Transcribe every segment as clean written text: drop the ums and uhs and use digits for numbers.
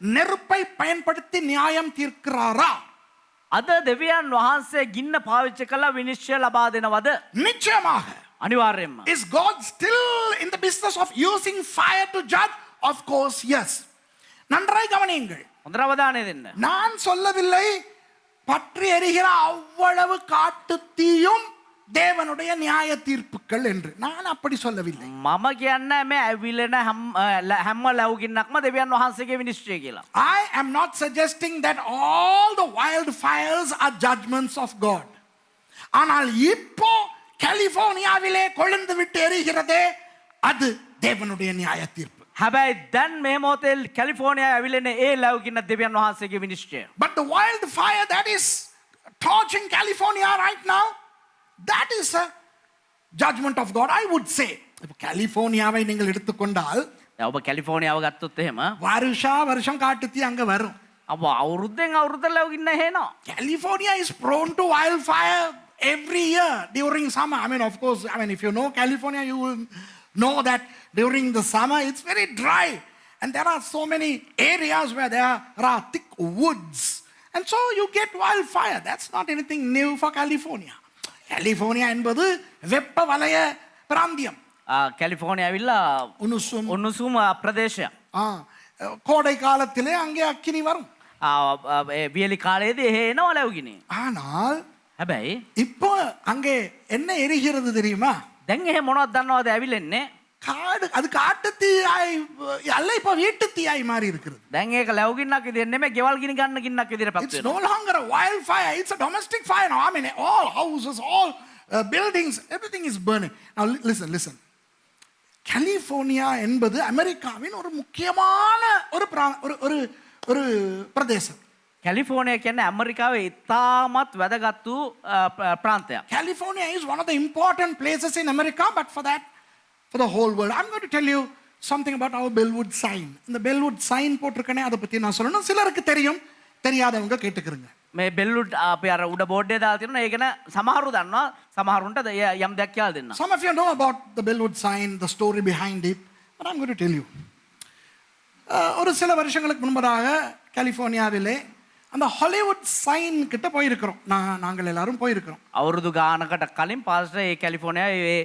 நெருப்பை பயன்படுத்தி நியாயம் தீர்க்கிறாரா? අද දෙවියන් වහන්සේ ගින්න පාවිච්චි කළා විනිශ්චය ලබා දෙනවද? நிச்சயமாக. අනිවාර්යයෙන්ම. Is God still in the business of using fire to judge? Of course, yes. நன்றாய் கவனியுங்கள். හොඳට අවධානය දෙන්න. நான் சொல்லவில்லை பற்றி எரிகிற அவ்வளவு காட்டு தீயும் தேவனுடைய நியாய தீர்ப்புகள் என்று. நான் அப்படி சொல்லவில்லை. මම කියන්නේ මේ ඇවිලෙන හැම ලැබුගින්නක්ම දෙවියන් වහන්සේගේ විනිශ්චය කියලා. I am not suggesting that all the wildfires are judgments of God. ஆனால் இப்போ கலிபோர்னியாவிலே கொழுந்து விட்டு எரிகிறதே அது தேவனுடைய நியாய தீர்ப்பு. හැබැයි දැන් මේ මොහොතේ කැලිෆෝනියා ඇවිලෙන ඒ ලැබුගින්න දෙවියන් වහන්සේගේ විනිශ්චය. But the wildfire that is torching California right now, that is a judgment of God, I would say. இப்போ கலிபோர்னியாவை நீங்கள் எடுத்துக்கொண்டால் ඔබ කැලිෆෝනියාව ගත්තොත් එහෙම வருஷம் காட்டுத்தீ அங்க வரும். අප අවුරුද්දෙන් අවුරුද්දට ලැබුගින්න හේනවා. California is prone to wildfire every year during summer. I mean, of course, if you know California, you will know that during the summer it's very dry. And there are so many areas where there are thick woods. And so you get wildfire. That's not anything new for California. California என்பது வெப்ப வலய பிராந்தியம். California ඇවිල්ලා උණුසුම් ප්‍රදේශයක්. கோடை காலத்திலே அங்கே அக்கினி வரும். වියලි කාලයේදී එහෙ එනවා ලැබුගිනි. ஆனால் හැබැයි இப்போ அங்கே என்ன எரிகிறது தெரியுமா? දැන් එහෙ මොනවද දන්නවද ඇවිලෙන්නේ? காடு. அது காட்டு தீயாய் அல்ல, இப்போ வீட்டு தீயாய் மாறி இருக்கிறது. දැන් ඒක ලැබුගින්නක් විදිහට නෙමෙයි ගෙවල් ගිනි ගන්න ගින්නක් විදිහට පත් It's වෙනවා. no longer a wildfire. It's a domestic fire now. I mean, all houses, all buildings, everything is burning. Now listen. California என்பது அமெரிக்காவின் ஒரு முக்கியமான ஒரு பிரதேசம். කැලිෆෝනියා කියන්නේ ඇමරිකාවේ ඉතාමත් වැදගත් වූ ප්‍රාන්තයක්. California is one of the important places in America, but for the whole world. I'm going to tell you something about our Bellwood sign. இந்த Bellwood sign போட்டிருக்கனே அதை பத்தி நான் சொல்லணும். சிலருக்கு தெரியும், தெரியாதவங்க கேட்டுக்கிறங்க. මේ බෙල්ලුඩ් අපි අර උඩ බෝඩ් එකේ දාලා තියෙනවා. ඒක න සමහරු දන්නවා, සමහරුන්ට යම් දෙයක් කියලා දෙන්න. Some of you know about the Bellwood sign, the story behind it, but I'm going to tell you. ஒரு சில வருஷங்களுக்கு முன்பதாக கலிபோர்னியாவிலே அந்த ஹாலிவுட் சைன் கிட்ட போயிருக்கிறோம். நாங்கள் எல்லாரும் போயிருக்கிறோம். අවුරුදු ගානකට කලින් පාස්ටර් ඒ කැලිෆෝනියාවේ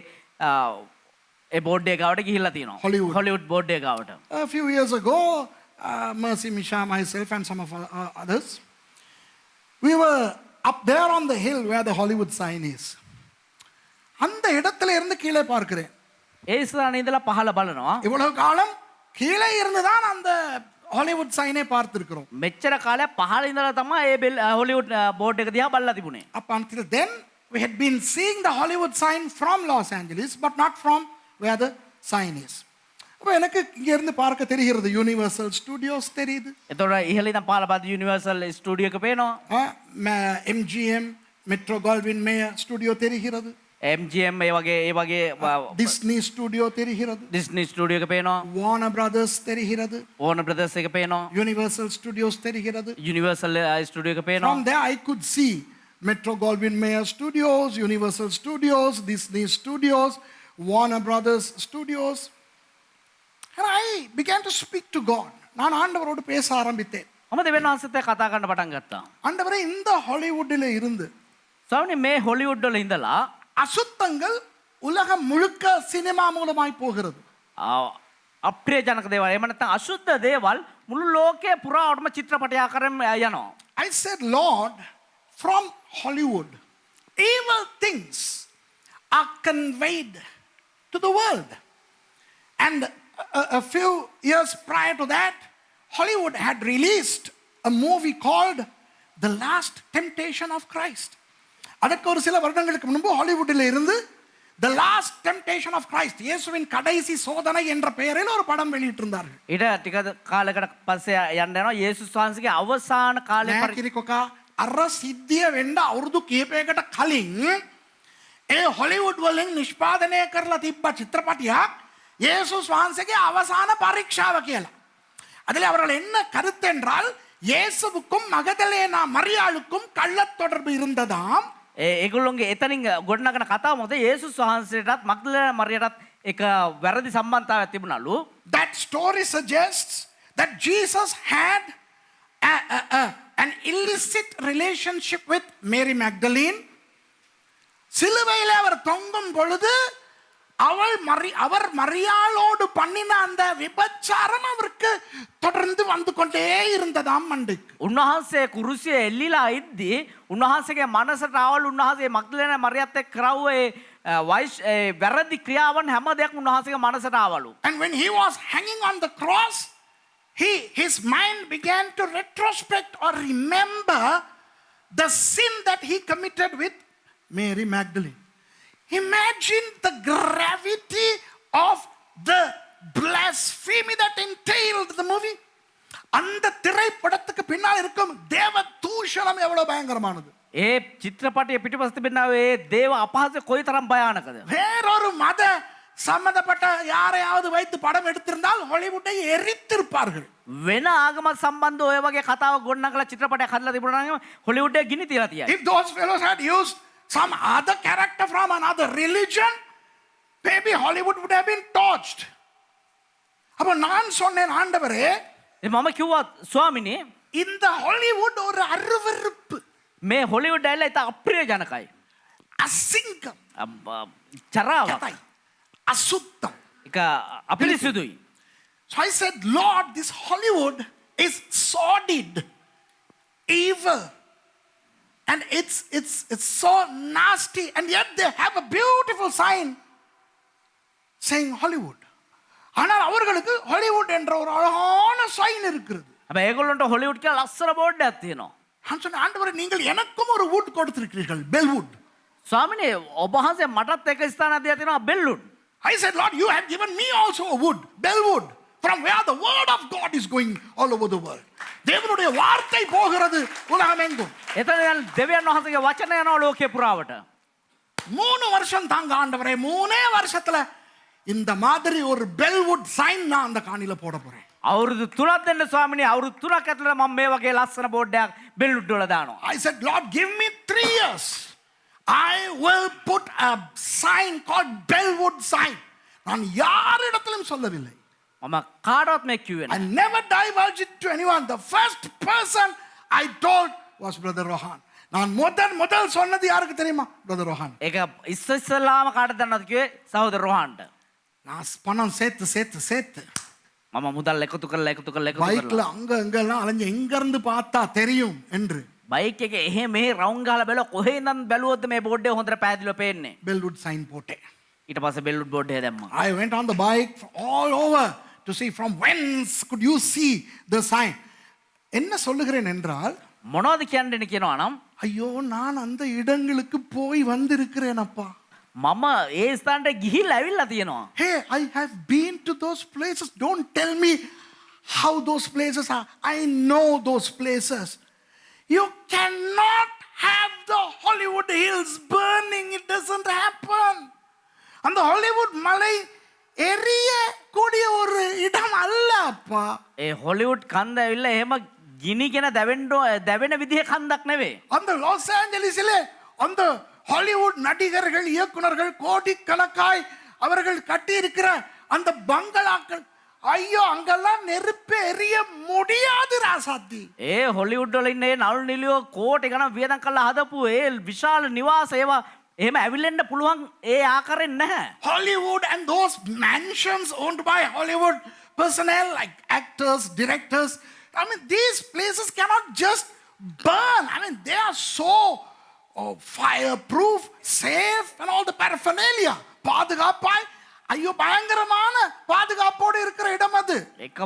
ඒ බෝඩ් එක ගාවට ගිහිල්ලා තියෙනවා. හොලිවුඩ් බෝඩ් එක ගාවට. A few years ago, Mercy, Misha, myself and some of others, we were up there on the hill where the Hollywood sign is. அந்த இடத்துல இருந்து கீழே பார்க்கிறேன். ඒ ඉස්සරහන ඉඳලා පහළ බලනවා. இவ்வளவு காலம் கீழே இருந்து தான் அந்த ஹாலிவுட் சைனே பார்த்திருக்கிறோம். මෙච්චර කාලයක් පහළ ඉඳලා තමයි මේ හොලිවුඩ් බෝඩ් එක දිහා බලලා තිබුණේ. Up until then we had been seeing the Hollywood sign from Los Angeles, but not from where the sign is. அப்ப எனக்கு இங்க இருந்து பார்க்க தெரிகிறது யுனிவர்சல் ஸ்டுடியோஸ் தெரியுது. එතකොට ඉහළ ඉඳන් පහළ බලද්දී යුනිවර්සල් ස්ටුඩියෝ එක පේනවා. MGM Metro Goldwyn Mayer studio தெரிகிறது. MGM ඒ වගේ Disney ஸ்டுடியோ தெரிகிறது. Disney ஸ்டுடியோ එක පේනවා. Warner Brothers தெரிகிறது. Warner Brothers එක පේනවා. Universal Studios தெரிகிறது. Universal ஸ்டுடியோ එක පේනවා. From there I could see Metro Goldwyn Mayer Studios, Universal Studios, Disney Studios, Warner Brothers Studios. And I began to speak to God. நான் ஆண்டவரோடு பேச ஆரம்பித்தேன். මම දෙවියන් වහන්සේත් එක්ක කතා කරන්න පටන් ගත්තා. ஆண்டவரே, இந்த ஹாலிவுட்ல இருந்து ස්වාමීනි මේ හොලිවුඩ් වල ඉඳලා அசுத்தங்கள் உலகம் முழுக்க சினிமா மூலமாய் போகிறது. අප්‍රියජනක දේවල් එහෙම නැත්නම් අසුද්ධ දේවල් මුළු ලෝකේ පුරාවටම චිත්‍රපටය ආකාරයෙන් යනවා. I said, Lord, from Hollywood, evil things are conveyed to the world. And a few years prior to that, Hollywood had released a movie called The Last Temptation of Christ. அதற்கு ஒரு சில வருடங்களுக்கு முன்பு ஹாலிவுட்டில் இருந்து The Last Temptation of Christ, இயேசுவின் கடைசி சோதனை என்ற பெயரில் ஒரு படம் வெளியிட்டிருந்தார்கள். ඊට ටික කාලයකට පස්සේ යන්න යනවා යේසුස් වහන්සේගේ අවසාන කාලේ පරිකිරිකොකා අර සිද්ධිය වෙන්න අවුරුදු කිහිපයකට කලින් ඒ හොලිවුඩ් වලින් නිෂ්පාදනය කරලා තිබ්බ චිත්‍රපටයක් இயேசுஸ் වහන්සේගේ අවසාන පරීක්ෂාව කියලා. அதில் அவர்கள் என்ன கருத்து என்றால் இயேசுவுக்கும் மகதலேனா மரியாளுக்கும் கள்ளத் தொடர்பு இருந்ததாம். ඒගොල්ලොන්ගේ එතනින් ගොඩනගන කතාව මොකද යේසුස් වහන්සේටත් මග්දලේනා මරියටත් එක වැරදි සම්බන්ධතාවයක් තිබුණලු. That story suggests that Jesus had an illicit relationship with Mary Magdalene. சிலுவையில் அவர் தொங்கும் பொழுது அவர் மரியாளோடு பண்ணின அந்த விபச்சாரம் அவருக்கு தொடர்ந்து வந்து கொண்டே இருந்ததாம் மண்டைக்கு. උන්වහන්සේ කුරුසියේ එල්ලිලා ඉද්දී උන්වහන්සේගේ මනසට ආවල් උන්වහන්සේ මග්දලේන මරියත් එක්ක කරවුවේ වැරදි ක්‍රියාවන් හැම දෙයක්ම උන්වහන්සේගේ මනසට ආවලු. And when he was hanging on the cross, his mind began to retrospect or remember the sin that he committed with Mary Magdalene. Imagine the gravity of the blasphemy that entailed the movie. அந்த திரைப்படத்துக்கு பின்னால் இருக்கும் தேவ தூஷணம் எவ்வளவு பயங்கரமானது. ඒ චිත්‍රපටයේ පිටුපස තිබෙනා ඒ දේව අපහාසය කොයිතරම් භයානකද. வேறொரு மத சம்பந்தப்பட்ட யாரையாவது வைத்து படம் எடுத்திருந்தால் ஹாலிவுட்டை எரித்திருப்பார்கள். වෙන ආගමක් සම්බන්ධ ඔය වගේ කතාව ගොඩනගලා චිත්‍රපටයක් හදලා තිබුණා නම් හොලිවුඩේ ගිනි තියලා තියයි. If those fellows had used some other character from another religion, maybe Hollywood would have been torched. அப்ப நான் சொன்னேன், ஆண்டவரே මම කිව්වා ස්වාමිනේ இந்த ஹாலிவுட் ஒரு அருவருப்பு, මේ හොලිවුඩ් ඇල්ල ඉතා අප්‍රියජනකයි. அசிங்கம், චරාවයි, அசுத்தம். එක අපිරිසිදුයි. So I said, Lord, this Hollywood is sordid, evil, and it's so nasty, and yet they have a beautiful sign saying Hollywood. ஆனால் அவர்களுக்கு ஹாலிவுட் என்ற ஒரு அழகான சைன் இருக்கிறது. හැබැයි ඒගොල්ලන්ට හොලිවුඩ් කියලා ලස්සන බෝඩ් එකක් තියෙනවා. நான் சொன்னேன், ஆண்டவரே நீங்கள் எனக்கும் ஒரு வுட் கொடுத்திருக்கிறீர்கள், பெல்வுட். ස්වාමිනේ ඔබ වහන්සේ මටත් එක ස්ථානයක් දීලා තියෙනවා බෙල්වුඩ්. I said, Lord, you have given me also a wood, Bellwood, from where the word of God is going all over the world. தேவனுடைய வார்த்தை போகிறது உலகமெங்கும். එතන දෙවියන් වහන්සේගේ වචන යනවා ලෝකේ පුරාවට. 3 வருஷம் தாங்க ஆண்டவரே, 3 வருஷத்துல இந்த மாதிரி ஒரு பெல்வுட் சைன் நான் அந்த காணில போட போறேன். අවුරුදු 3ක් දෙන්න ස්වාමිනේ, අවුරුදු 3ක් ඇතුළත මම මේ වගේ ලස්සන බෝඩ් එකක් බෙල්වුඩ් වල දානවා. I said, Lord, give me 3 years. I will put a sign called Bellwood sign. நான் யாரிடத்திலும் சொல்லவில்லை. මම කාටවත් මේක කිව්වේ I නැහැ. never divulged it to anyone. The first person I told was Brother Rohan. நான் முதல் சொன்னது யாருக்கு தெரியுமா? Brother Rohan. ඒක ඉස්සෙල්ලාම කාටද දන්නවද කිව්වේ? සහෝදර රෝහන්ට. நான் பணம் சேர்த்து මම මුදල් එකතු කරලා பைக்ல அங்க எங்கெல்லாம் அலைஞ்சு எங்க இருந்து பார்த்தா தெரியும் என்று බයික් එකේ එහෙ මෙහෙ රවුම් ගහලා බැලුවා කොහේ ඉඳන් බැලුවොත් මේ බෝඩ් එක හොඳට පැහැදිලිව පේන්නේ. Bellwood sign போட்டேன். ඊට පස්සේ බෙල්වුඩ් බෝඩ් එක දැම්මා. I went on the bike all over to see from whence could you see the sign. என்ன சொல்லுகிறேன் என்றால், මොනවද කියන්නේ කියනවා නම් ஐயோ நான் அந்த இடங்களுக்கு போய் வந்திருக்கிறேன் அப்பா. මම ඒ ස්ථානට ගිහිල්ලා ඇවිල්ලා තියෙනවා. Hey, I have been to those places. Don't tell me how those places are. I know those places. You cannot have the Hollywood hills burning. It doesn't happen. And the Hollywood மலை எரிய கூடிய ஒரு இடம் அல்ல அப்பா. ඒ Hollywood කන්ද ඇවිල්ලා එහෙම ගිනිගෙන දැවෙන විදිහේ කන්දක් නෙවෙයි. அந்த லாஸ் ஏஞ்சலிஸிலே அந்த ஹாலிவுட் நடிகர்கள், இயக்குனர்கள் கோடிக்கணக்காய் அவர்கள் கட்டி இருக்கிற அந்த பங்களாக்கள், ஐயோ அங்கெல்லாம் நெருப்பு எரிய முடியாது ராசாத்தி. ඒ හොලිවුඩ් වල ඉන්න ඒ නළු නිලියෝ කෝටි ගණන් වියදම් කරලා හදපු ඒ විශාල නිවාස ඒවා එහෙම ඇවිලෙන්න පුළුවන් ඒ ආකාරයෙන් නැහැ. Hollywood and those mansions owned by Hollywood personnel like actors, directors, I mean these places cannot just burn. I mean they are so fireproof, safe and all the paraphernalia. பாதுகாப்பாய், ஐயோ பயங்கரமான பாதுகாப்போடு இருக்கிற இடம் அது. ඒක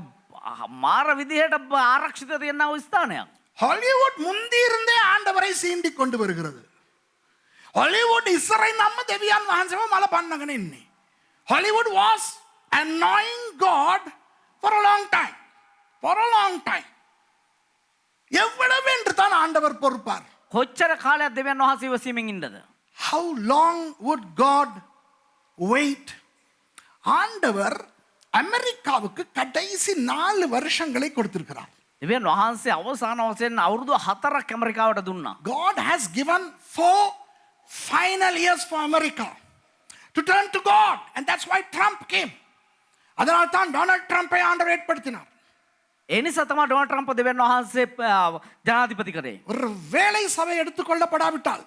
මාර විදිහට ආරක්ෂිත තියෙනා වූ ස්ථානයක්. ஹாலிவுட் முந்தி இருந்தே ஆண்டவரை சீண்டி கொண்டு வருகிறது. ஹாலிவுட் இஸ்ரரை நம்ம දෙවියන් වහන්සේව මල පන්නගෙන ඉන්නේ. Hollywood was annoying God for a long time. For a long time. எவ்வளவு என்று தான் ஆண்டவர் பொறுப்பார். කොච්චර කාලයක් දෙවියන් වහන්සේ ඉවසීමෙන් ඉන්නද? How long would God wait? ஆண்டவர் அமெரிக்காவுக்கு கடைசி 4 வருஷங்களை கொடுத்திருக்கிறார். දෙවියන් වහන්සේ අවසාන වශයෙන් අවුරුදු 4ක් ඇමරිකාවට දුන්නා. God has given 4 final years for America to turn to God, and that's why Trump came. அதனால் தான் டொனால்ட் ட்ரம்பை ஆண்டவர் ஏற்படுத்தினார். ඒ නිසා තමයි ඩොනල්ඩ් ට්‍රම්ප් දෙවියන් වහන්සේ ජනාධිපති කරේ. ஒரு வேளை சபை எடுத்துக்கொள்ளப்படாவிட்டால்,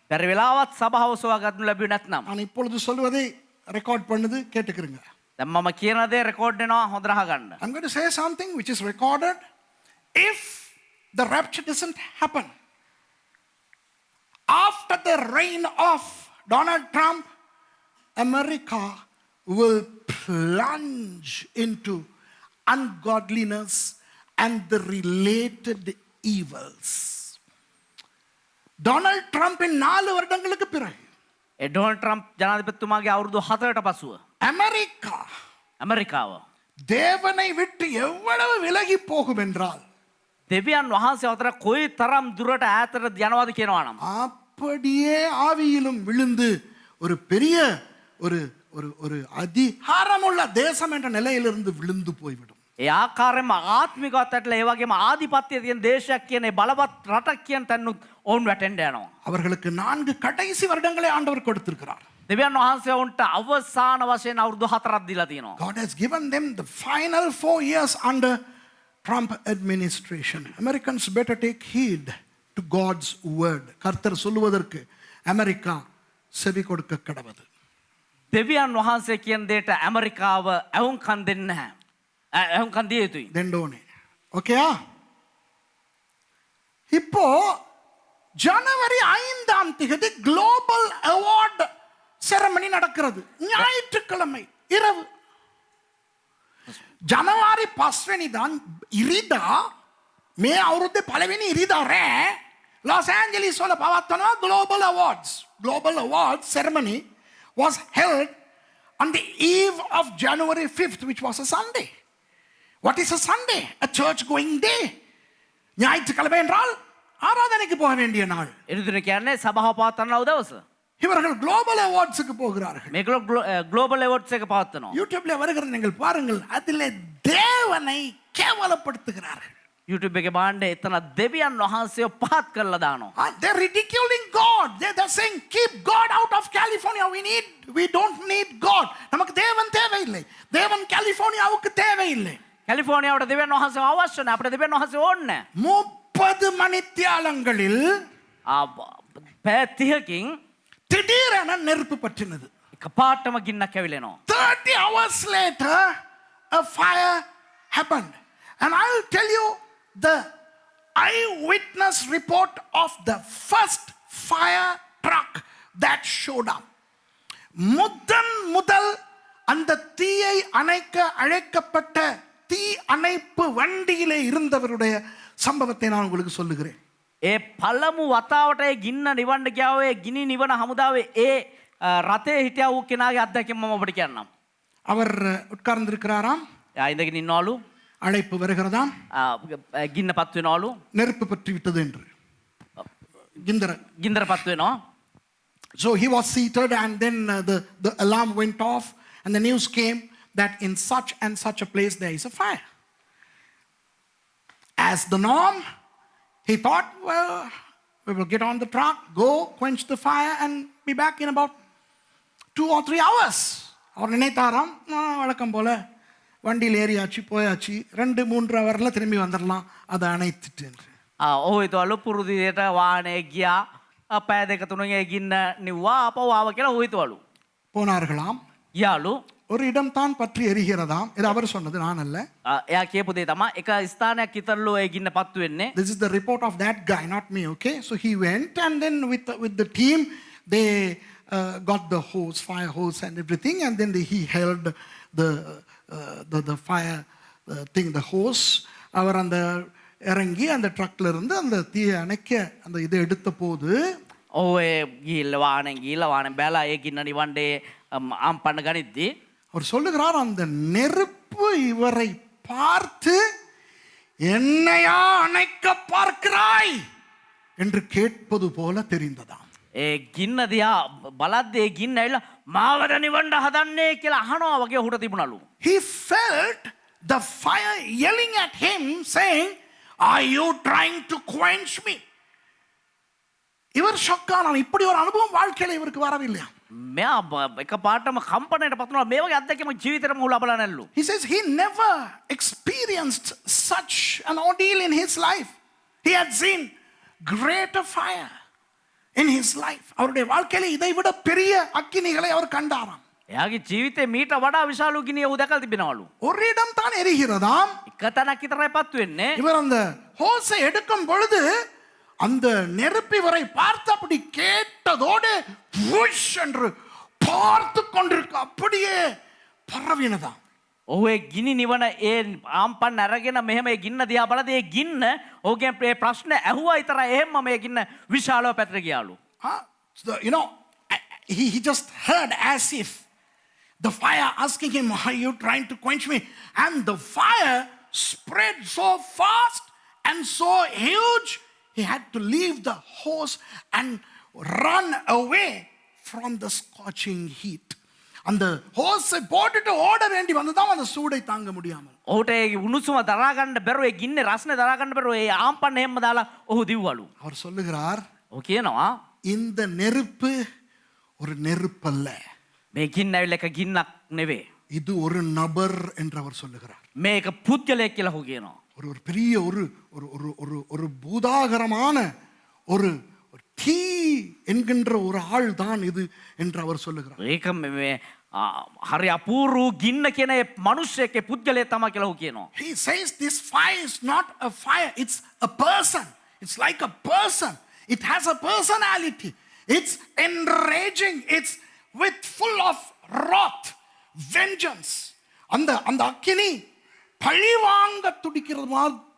බැරි වෙලාවත් සභාව සොයා ගන්න ලැබුවේ නැත්නම්. நான் இப்பொழுது சொல்வதை ரெக்கார்ட் பண்ணுது கேட்டுக்கிறீங்க. දැන් මම කියන දේ රෙකෝඩ් වෙනවා හොඳට අහගන්න. I'm going to say something which is recorded. If the rapture doesn't happen after the reign of Donald Trump, America will plunge into ungodliness and the related evils. Donald ட்ரம்பின் 4 வருடங்களுக்கு பிறகு, ඩොනල්ඩ් ට්‍රම්ප් ජනාධිපතිතුමාගේ අවුරුදු 4ට පසුව America ඇමරිකාව தேவனை விட்டு எவ்வளவு விலகி போகும் என்றால், දෙවියන් වහන්සේ අතර කොයි තරම් දුරට ඈතට යනවාද කියනවා නම් அப்படியே ஆவியிலும் விழுந்து ஒரு பெரிய ஒரு ஒரு ஒரு அதிகாரமுள்ள தேசம் என்ற நிலையிலிருந்து விழுந்து போய்விடும். ඒ ආකාරයෙන්ම ආත්මිකවත් ඇట్లా ඒ වගේම ආධිපත්‍ය තියෙන දේශයක් කියන ඒ බලවත් රටක් කියන තැනුත් ඔවුන් වැටෙන්න යනවා. அவர்களுக்கு 4 கடைசி வருடங்களை ஆண்டவர் கொடுத்திருக்கிறார். දෙවියන් වහන්සේ ඔවුන්ට අවසාන වශයෙන් අවුරුදු 4ක් දීලා තියෙනවා. God has given them the final 4 years under Trump administration. Americans better take heed to God's word. கர்த்தர் சொல்வதற்கு அமெரிக்கா செவி கொடுக்க கடவுது. දෙවියන් වහන්සේ කියන දෙයට ඇමරිකාව ඇහුම්කන් දෙන්නේ නැහැ. ඇහුම්කන් දිය යුතුයි. தெண்டோனே. ஓகேயா? இப்போ ஜனவரி 5ஆம் தேதி குளோபல் அவார்ட் செரமனி நடக்கிறது. ஞாயிற்றுக்கிழமை இரவு. ජනවාරි 5 වෙනිදා ඉරිදා, මේ අවුරුද්දේ පළවෙනි ඉරිදාරේ ලොස් ඇන්ජලිස් වල පවත්වනවා global awards. Global awards ceremony was held on the eve of January 5th, which was a Sunday. What is a Sunday? A church going day. ஞாயிற்றுக்கிழமை என்றால் ஆராதனைக்கு போக வேண்டிய நாள். එනිදින කියන්නේ සභාව පවත්වනව දවස. இவர்கள் குளோபல் அவார்ட்ஸுக்கு போகிறார்கள். මේගොල්ලෝ ග්ලෝබල් ඇවෝඩ්ස් එක පවත්වනවා. யூடியூப்ல வருகிறது நீங்கள் பாருங்கள், அதிலே தேவனை கேவலப்படுத்துகிறார்கள். YouTube එකේ බලන්න එතන දෙවියන් වහන්සේව පහත් කරලා දානවා. They're ridiculing God. They're saying keep God out of California. We don't need God. நமக்கு தேவன் தேவையில்லை. தேவன் கலிபோர்னியாவுக்கு தேவையில்லை. கலிபோர்னியாவோட දෙවියන් වහන්සේව අවශ්‍ය නැහැ. අපිට දෙවියන් වහන්සේ ඕනේ නැහැ. 30 மணித்தியாலங்களில் පැය 30කින් திடீரென நெருப்பு பற்றினது. එකපාරටම ගින්නක් ඇවිලෙනවා. 30 hours later a fire happened. And I'll tell you the eyewitness report of the first fire truck that showed up. முதல் அந்த தீயை அணைக்க அழைக்கப்பட்ட தீ அணைப்பு வண்டியிலே இருந்தவருடைய சம்பவத்தை நான் உங்களுக்கு சொல்லுகிறேன். ඒ පළමු වතාවට ඒ ගින්න නිවන්න ගියාවේ ගිනි නිවන හමුදාවේ ඒ රතේ හිටියා වූ කෙනාගේ අත්දැකීම මම ඔබට කියන්නම්. அவர் உட்கார்ந்திருக்கிறாராம். එයා ඉඳගෙන ඉන්නවලු. அழைப்பு வருகிறதாம். ගින්න පත් වෙනවලු. நெருப்பு பற்றி விட்டது என்று. ගින්දර පත් වෙනවා. So he was seated and then the alarm went off and the news came that in such and such a place there is a fire. As the norm, he thought, well, we will get on the truck, go quench the fire and be back in about 2 or 3 hours. அவர் நினைத்தாராம், வழக்கம் போல வண்டியில் ஏறியாச்சு போயாச்சு 2-3 ஹவரில் திரும்பி வந்துடலாம், அதை அணைத்துட்டு என்று. ඔහු හිතවලු පුරුදු විදියට වාහනේ ගියා, පැය 2-3 ගින්න නිව්වා, ආපහු ආව කියලා ඔහු හිතවලු. போனார்களாம். යාලු ஒரு இடம் தான் பற்றி எரிகிறதாம். இது அவர் சொன்னது, நான் அல்ல. එයා කියපු දේ තමයි එක ස්ථානයක් විතරලු ඒ ගින්න පත්තු වෙන්නේ. This is the report of that guy, not me, okay? So he went and then with the team they got the hose, fire hose and everything, and then he held the fire thing, the hose. அவர் அந்த இறங்கி அந்த ட்ரக்ல இருந்து அந்த தீயை அணைக்க அந்த இதை எடுத்த போது ඔය ගිහිල්ලා වාහනේ බැලා ඒ ගින්න නිවන්නේ ආම්පන්න ගනිද්දී அவர் சொல்லுகிறார், அந்த நெருப்பு இவரை பார்த்து என்னையா அணைக்க பார்க்கிறாய் என்று கேட்பது போல தெரிந்ததாம். ඒ ගින්න දිහා බලද්දී ඒ ගින්න ඇවිල්ලා මාවද නිවන්න හදන්නේ කියලා අහනවා වගේ ඔහුට තිබුණලු. He felt the fire yelling at him saying, are you trying to quench me? இவர் ஷாக்கானான். இப்படி ஒரு அனுபவம் வாழ்க்கையில இவருக்கு வரவில்லையா? මෙයා එක පාටම කම්පනයට පත්වනවා මේ වගේ අත්දැකීම ජීවිතේටම උ ලබලා නැල්ලු. He says he never experienced such an ordeal in his life. He had seen greater fire in his life. அவருடைய வாழ்க்கையில இதை விட பெரிய அக்கினிகளை அவர் கண்டாராம். එයාගේ ජීවිතේ මීට වඩා විශාල ගිනිය උ දැකලා තිබෙනවලු. ஒரு இடம் தான் எரிகிறதாம். එක තැනක් විතරයි පත්තු වෙන්නේ. இவர் அந்த ஹோஸை எடுக்கும் பொழுது அந்த நெருப்பு இவரை பார்த்து அப்படி கேட்டதோடு புஷ் என்று பார்த்து கொண்டிருக்க அப்படியே பரவினதாம். ඔහු ඒ ගිනි නිවන ඒ ආම්පන් අරගෙන මෙහෙම ඒ ගින්න දිහා බලද ඒ ගින්න ඔහුගේ මේ ප්‍රශ්න ඇහුවා විතරයි එහෙම මේ ගින්න විශාලව පැතිර ගියාලු. So, you know, he just heard as if the fire asking him, are you trying to quench me? And the fire spread so fast and so huge, he had to leave the hose and run away from the scorching heat. அந்த ஹோஸை போட்டுட்டு ஓட வேண்டி வந்ததாம் அந்த சூடை தாங்க முடியாமல். ඔහුට ඒ උණුසුම දරා ගන්න බැරුව ඒ ගින්නේ රස්නේ දරා ගන්න බැරුව ඒ ආම්පන්න හැම දාලා ඔහු දිව්වලු. அவர் சொல்லுகிறார், ඔහු කියනවා இந்த நெருப்பு ஒரு நெருப்பல்ல, මේ ගින්න ඇවිල්ලා එක ගින්නක් නෙවෙයි. இது ஒரு நபர் என்று அவர் சொல்லுகிறார். මේක පුද්ගලයෙක් කියලා ඔහු කියනවා. ஒரு பெரிய ஒரு ஒரு ஒரு ஒரு ஒரு பூதாகரமான ஒரு தீ என்கின்ற ஒரு ஆள் தான் இது என்று அவர் சொல்லுகிறார். ඒක මේ හරි අපූර්ව ගින්න කියන ඒ මිනිස්සෙක්ගේ පුද්ගලයෙක් තමයි කියලා ඔහු කියනවා. He says this fire is not a fire, it's a person. It's like a person. It has a personality. It's enraging. It's with full of wrath, vengeance. அந்த அந்த அக்கினி பழிவாங்க துடிக்கிறது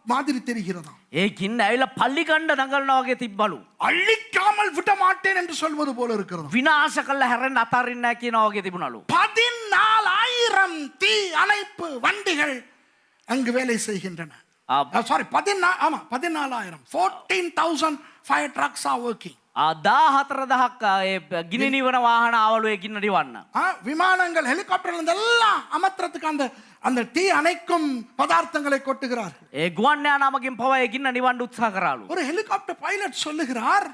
மாதிரி தெரிகிறதாம். ඒ ගින්න ඇවිල්ලා පල්ලි කණ්ඩ දඟලනවා වගේ තිබ්බලු. அழிக்காமல் விட மாட்டேன் என்று சொல்வது போல இருக்கிறது. විනාශ කළා හැරෙන්න අතාරින්න නැහැ කියනවා වගේ තිබුණලු. 14,000 தீ அணைப்பு வண்டிகள் அங்கு வேலை செய்கின்றன. Sorry 14,000 14,000 fire trucks are working. 14,000ක් ඒ ගිනි නිවන වාහන ආවලු ඒ ගින්න නිවන්න. விமானங்கள் ஹெலிகாப்டர்ல இருந்து எல்லாம் அமர்த்துறதுக்கு அந்த அந்த தீ அணைக்கும் பதார்த்தங்களை கொட்டுகிறார். ඒ ගුවන් යානාමකින් පවා ඒ ගින්න නිවන්න උත්සාහ කරාලු. ஒரு ஹெலிகாப்டர் பைலட் சொல்லுகிறார்,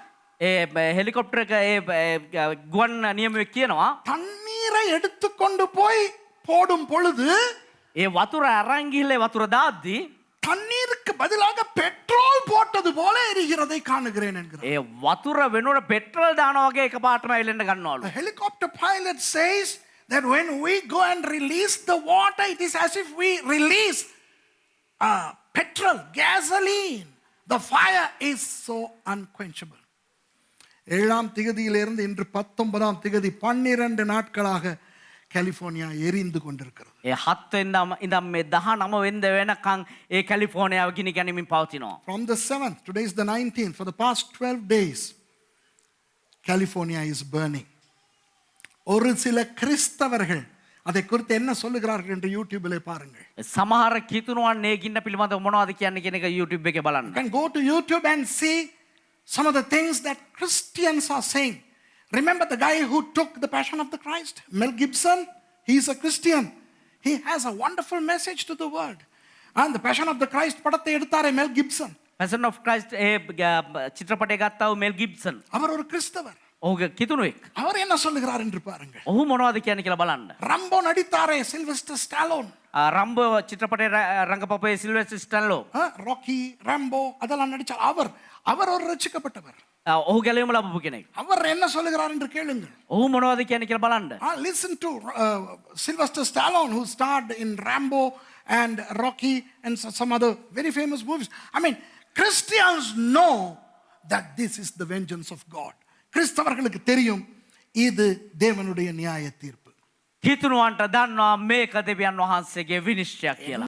ඒ හෙලිකොප්ටර් එක ඒ ගුවන් නියමුවෙක් කියනවා தண்ணீரை எடுத்துக்கொண்டு போய் போடும் பொழுது ඒ වතුර අරන් ගිහලා වතුර දාද්දි தண்ணீருக்கு பதிலாக பெட்ரோல் போட்டது போல எரிகிறதை காணுகிறேன் என்கிறார். ඒ වතුර වෙනුවට පෙට්‍රල් දානවා වගේ එකපාරටම එලෙන්න ගන්නවලු. The helicopter pilot says that when we go and release the water, it is as if we release petrol, gasoline. The fire is so unquenchable. 7ஆம் திகதியிலிருந்து இன்று 19ஆம் திகதி 12 நாட்களாக கலிபோர்னியா எரிந்து கொண்டிருக்கிறது. ඒ 7 වෙනිදා ඉඳන් මේ 19 වෙනිදා වෙනකන් ඒ කැලිෆෝනියාව ගිනි ගැනීමෙන් පවතිනවා. From the 7th, today is the 19th, for the past 12 days, California is burning. ஒரு சில கிறிஸ்தவர்கள் அதை குறித்து என்ன சொல்லுகிறார்கள் என்று யூடியூபிலே பாருங்கள். සමහර කිතුණුවන් මේ ගින්න පිළිබඳව මොනවද කියන්නේ කියන එක YouTube එකේ බලන්න. You can go to YouTube and see some of the things that Christians are saying. Remember the guy who took the Passion of the Christ, Mel Gibson? He is a Christian. He has a wonderful message to the world. And the Passion of the Christ படத்தை எடுத்தாரே Mel Gibson. Passion of Christ ඒ චිත්‍රපටය ගත්තා මෙල් ගිබ්සන්. அவர் ஒரு கிறிஸ்தவர். ඔහුගේ කිතුණුවෙක්. அவர் என்ன சொல்லுகிறார் என்று பாருங்கள். ඔහු මොනවද කියන්නේ කියලා බලන්න. ரம்போ நடித்தாரே சில்வெஸ்டர் ஸ்டாலோன். රම්බෝ චිත්‍රපටයේ රංගපපුවේ සිල්වෙස්ටර් ස්ටැලෝ. ராக்கி, ரம்போ அதெல்லாம் நடிச்சார். அவர் ஒரு ரட்சிக்கப்பட்டவர். ඔහු ගැලවීම ලැබපු කෙනෙක්. அவர் என்ன சொல்லுகிறார் என்று கேளுங்கள். ඔහු මොනවද කියන්නේ කියලා බලන්න. Listen to Sylvester Stallone, who starred in Rambo and Rocky and some other very famous movies. I mean, Christians know that this is the vengeance of God. கிறிஸ்தவர்களுக்கு தெரியும் இது தேவனுடைய நியாய தீர்ப்பு. හිතුණුවන්ට දන්නවා මේක දෙවියන් වහන්සේගේ විනිශ්චයක් කියලා.